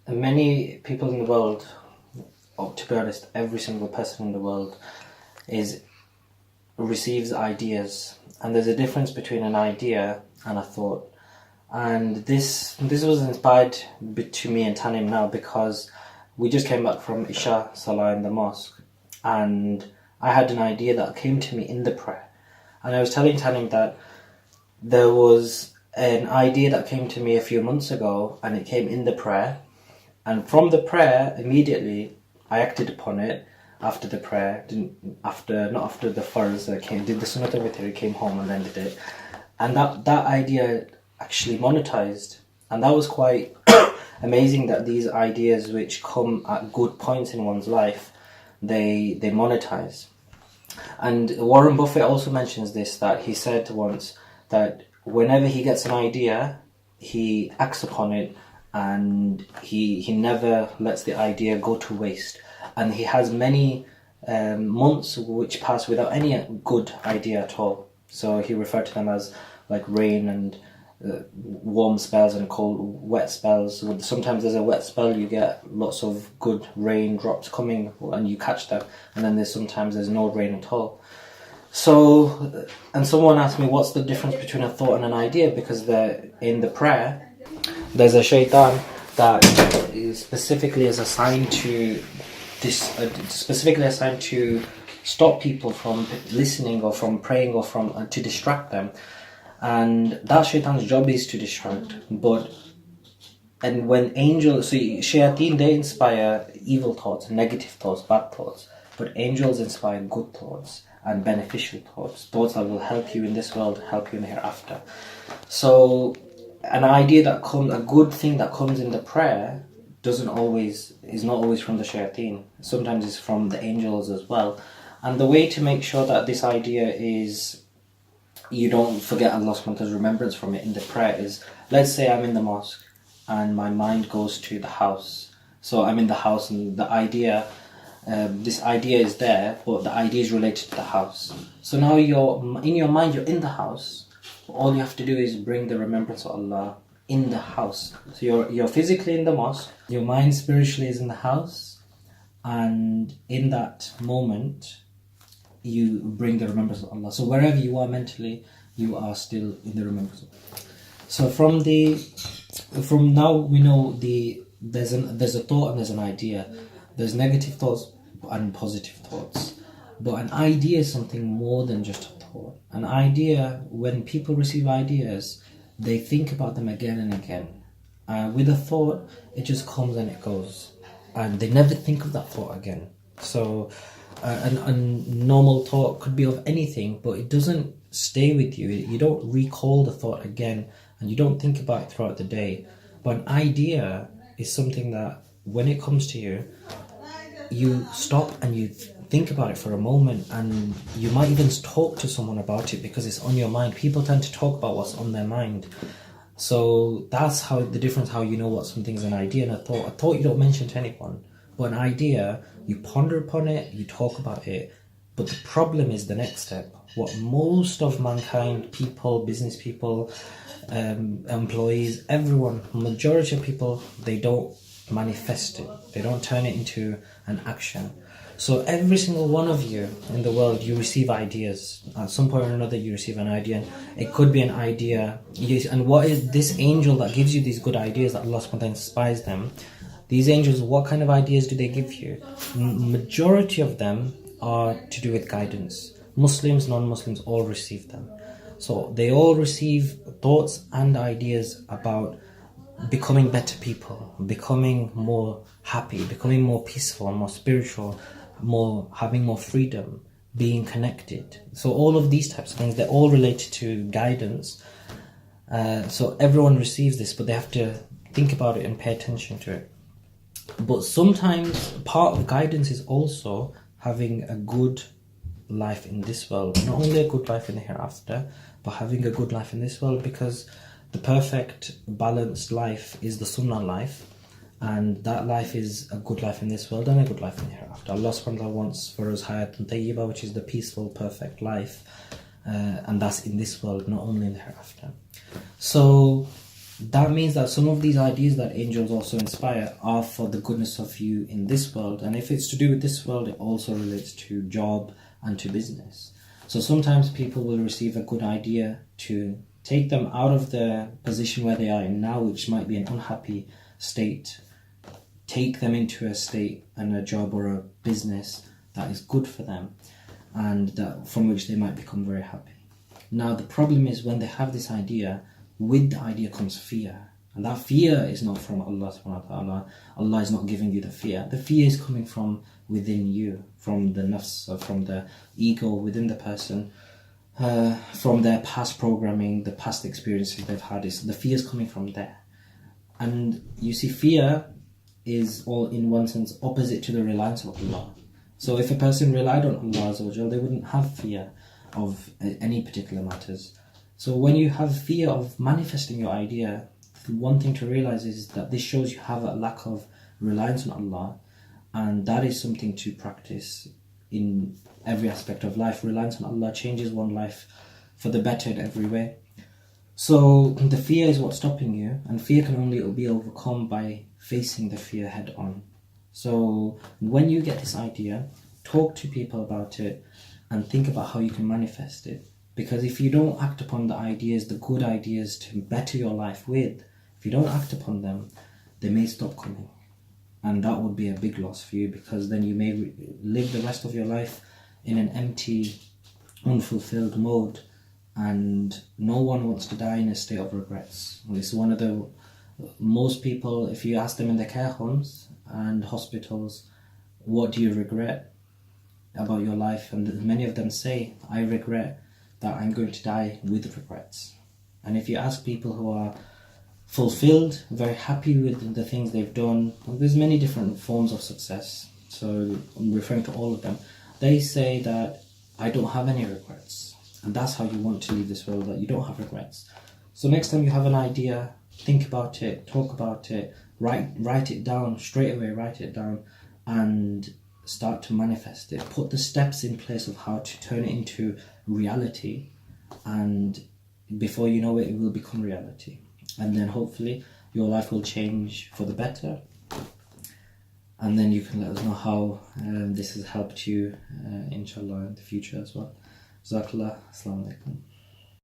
many people in the world, or to be honest, every single person in the world is receives ideas, and there's a difference between an idea and a thought. And this was inspired to me and Tanim now because we just came back from Isha Salah in the mosque, and I had an idea that came to me in the prayer. And I was telling Tanim that there was an idea that came to me a few months ago, and it came in the prayer. And from the prayer, immediately, I acted upon it after the prayer. Not after the farz, did the sunnat of it, came home and then did it. And that idea actually monetized. And that was quite amazing that these ideas which come at good points in one's life, they monetize. And Warren Buffett also mentions this, that he said once that whenever he gets an idea, he acts upon it, and he never lets the idea go to waste. And he has many months which pass without any good idea at all. So he referred to them as like rain and warm spells and cold, wet spells. Sometimes there's a wet spell, you get lots of good raindrops coming and you catch them, and then sometimes there's no rain at all. So, and someone asked me what's the difference between a thought and an idea, because in the prayer there's a shaitan that is specifically assigned to stop people from listening or from praying or from to distract them. And that shaitan's job is to distract. And when angels, so shayateen, they inspire evil thoughts, negative thoughts, bad thoughts. But angels inspire good thoughts and beneficial thoughts that will help you in this world, help you in the hereafter. So an idea that comes, a good thing that comes in the prayer is not always from the shayateen. Sometimes it's from the angels as well. And the way to make sure that this idea is, you don't forget Allah's remembrance from it in the prayer is, let's say I'm in the mosque and my mind goes to the house. So I'm in the house and the idea, this idea is there, but the idea is related to the house. So now in your mind, you're in the house. All you have to do is bring the remembrance of Allah in the house. So you're physically in the mosque, your mind spiritually is in the house, and in that moment, you bring the remembrance of Allah. So wherever you are mentally, you are still in the remembrance of Allah. So from now we know there's a thought and there's an idea. There's negative thoughts and positive thoughts. But an idea is something more than just a thought. An idea, when people receive ideas, they think about them again and again. With a thought, it just comes and it goes. And they never think of that thought again. So a normal thought could be of anything, but it doesn't stay with you. You don't recall the thought again, and you don't think about it throughout the day. But an idea is something that when it comes to you, you stop and you think about it for a moment, and you might even talk to someone about it because it's on your mind. People tend to talk about what's on their mind. So that's how the difference, how you know what something's an idea and a thought. A thought you don't mention to anyone, but an idea, you ponder upon it, you talk about it. But the problem is the next step. What most of mankind, people, business people, employees, everyone, majority of people, they don't manifest it. They don't turn it into an action. So every single one of you in the world, you receive ideas. At some point or another, you receive an idea. It could be an idea. And what is this angel that gives you these good ideas that Allah subhanahu wa ta'ala inspires them? These angels, what kind of ideas do they give you? Majority of them are to do with guidance. Muslims, non-Muslims, all receive them. So they all receive thoughts and ideas about becoming better people, becoming more happy, becoming more peaceful, more spiritual, having more freedom, being connected. So all of these types of things, they're all related to guidance. So everyone receives this, but they have to think about it and pay attention to it. But sometimes part of guidance is also having a good life in this world. Not only a good life in the hereafter, but having a good life in this world, because the perfect balanced life is the sunnah life, and that life is a good life in this world and a good life in the hereafter. Allah subhanahu wa ta'ala wants for us hayatun tayyibah, which is the peaceful, perfect life, and that's in this world, not only in the hereafter. So that means that some of these ideas that angels also inspire are for the goodness of you in this world. And if it's to do with this world, it also relates to job and to business. So sometimes people will receive a good idea to take them out of the position where they are in now, which might be an unhappy state, take them into a state and a job or a business that is good for them, and that from which they might become very happy. Now the problem is when they have this idea, with the idea comes fear. And that fear is not from Allah subhanahu wa ta'ala. Allah is not giving you the fear. The fear is coming from within you, from the nafs, or from the ego within the person, from their past programming, the past experiences they've had. The fear is coming from there. And you see, fear is all in one sense opposite to the reliance of Allah. So if a person relied on Allah Azza wa Jal, they wouldn't have fear of any particular matters. So when you have fear of manifesting your idea, the one thing to realize is that this shows you have a lack of reliance on Allah, and that is something to practice in every aspect of life. Reliance on Allah changes one life for the better in every way. So the fear is what's stopping you, and fear can only be overcome by facing the fear head on. So when you get this idea, talk to people about it and think about how you can manifest it. Because if you don't act upon the ideas, the good ideas to better your life with, if you don't act upon them, they may stop coming. And that would be a big loss for you, because then you may live the rest of your life in an empty, unfulfilled mode, and no one wants to die in a state of regrets. It's one of the, most people, if you ask them in the care homes and hospitals, what do you regret about your life? And many of them say, I regret that I'm going to die with regrets. And if you ask people who are fulfilled, very happy with the things they've done, there's many different forms of success, so I'm referring to all of them, they say that I don't have any regrets. And that's how you want to leave this world, that you don't have regrets. So next time you have an idea, think about it, talk about it, write it down, straight away write it down, and start to manifest it. Put the steps in place of how to turn it into reality, and before you know it, it will become reality. And then hopefully your life will change for the better, and then you can let us know how this has helped you inshallah in the future as well. Jazakallah. Assalamu alaikum.